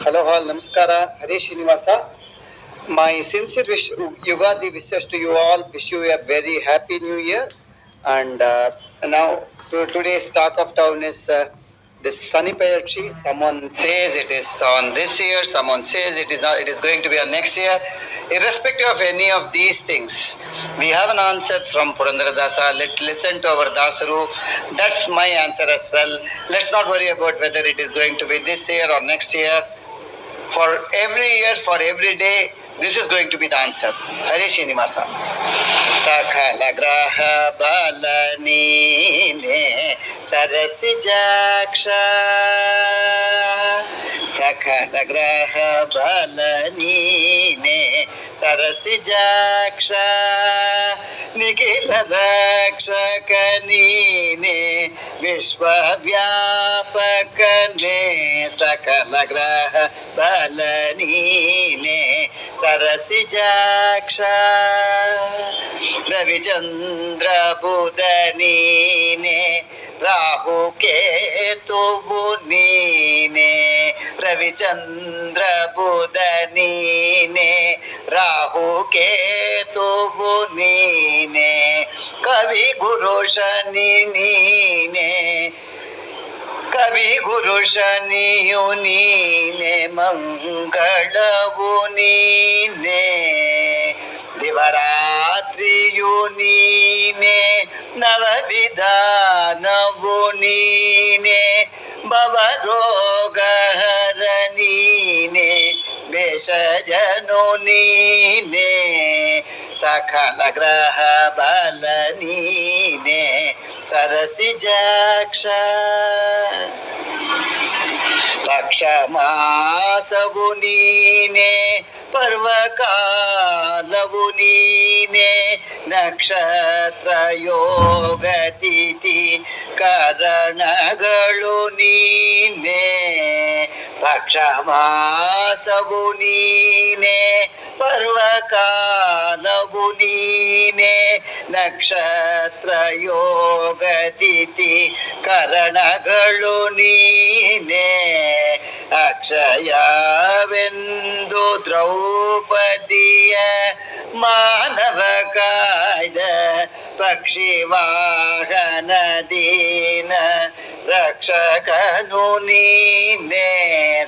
Hello, all. Namaskara. Hare Srinivasa. My sincere wish, Yugadi wishes to you all. Wish you a very happy new year. And now, today's talk of town is this sunny pear tree. Someone says it is on this year. Someone says it is not, it is going to be on next year. Irrespective of any of these things, we have an answer from Purandara Dasa. Let's listen to our Dasaru. That's my answer as well. Let's not worry about whether it is going to be this year or next year. For every year, for every day, this is going to be the answer. Hare Srinivasa. Sakala graha balanine sarasijaksha. Sakala graha balanine sarasijaksha. Nikila rakshakanine ವಿಶ್ವವ್ಯಾಪಕನೆ ಸಕಲ ಗ್ರಹ ಬಲನೀನೆ ಸರಸಿಜಾಕ್ಷ ರವಿಚಂದ್ರ ಬುಧ ನೀನೆ ರಾಹು ಕೇತುವು ನೀನೆ ರವಿಚಂದ್ರ ಬುಧ ನೀನೆ ರಾಹು ಕೇತುವು ನೀನೆ ಕವಿ ಗುರು ಶನಿ ನೀನೆ ಕವಿ ಗುರು ಶನಿಯು ನೀನೆ ಮಂಗಳವು ನೀನೆ ದಿವರಾತ್ರಿಯು ನೀನೆ ನವವಿಧಾನವು ನೀನೆ ಭವರೋಗಹರ ನೀನೆ ಭೇಷಜನು ನೀನೆ ಸಕಲ ಗ್ರಹ ಬಲ ನೀನೆ ಸರಸಿಜಾಕ್ಷ ಪಕ್ಷ ಮಾಸವು ನೀನೆ ಪರ್ವಕಾಲವು ನೀನೆ ನಕ್ಷತ್ರ ಯೋಗ ತಿಥಿ ಕಾರಣಗಳು ನೀನೆ ಪಕ್ಷ ಮಾಸವು ನೀನೆ ಪರ್ವಕಾಲವು ನೀನೆ ನಕ್ಷತ್ರ ಯೋಗ ತಿಥಿ ಕರಣಗಳು ನೀನೆ ಅಕ್ಷಯವೆಂದು ದ್ರೌಪದಿಯ ಮಾನವ ಕಾಯ್ದ ಪಕ್ಷಿ ವಾಹನ ದೀನ ರಕ್ಷಕನು ನೀನೆ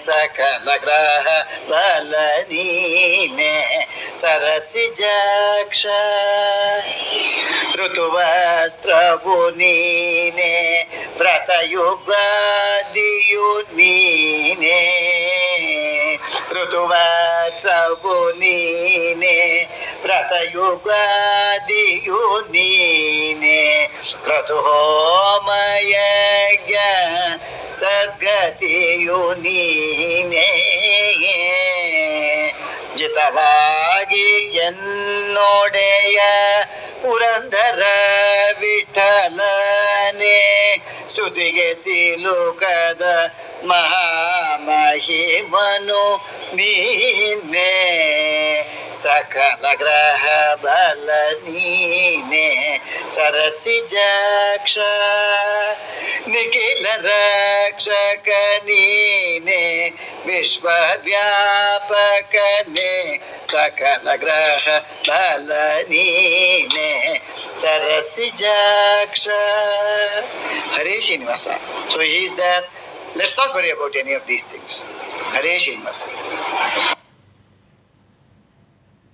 ಸಕಲ ಗ್ರಹ ಬಲ ನೀನೆ ಸರಸಿಜಾಕ್ಷ ಋತುವಸ್ತ್ರವು ನೀನೆ ವ್ರತಯುಗಾದಿಯು ನೀನೆ ಋತುವಸ್ತ್ರವು ನೀನೆ ವ್ರತಯುಗಾದಿಯು ನೀನೆ ಕ್ರತುಹೋಮಯಜ್ಞ ಸದ್ಗತಿಯು ನೀನೆ ಜಿತವಾಗಿ ಎನ್ನೊಡೆಯ ಪುರಂದರ ವಿಠಲನೆ ಸ್ತುತಿಗೆ ಸಿಲುಕದ ಮಹಾಮಹಿಮನು ನೀನೆ ಸಕಲ ಗ್ರಹ ಬಲ ನೀನೆ ಸರಸಿಜಾಕ್ಷ ನಿಖಿಲ ರಕ್ಷಕ ನೀನೆ ವಿಶ್ವವ್ಯಾಪಕನೆ ಸಕಲ ಗ್ರಹ ಬಲ ನೀನೆ ಸರಸಿಜಾಕ್ಷ ಹರೇ Srinivasa. So he is there. Let's not worry about any of these things. Hare Srinivasa.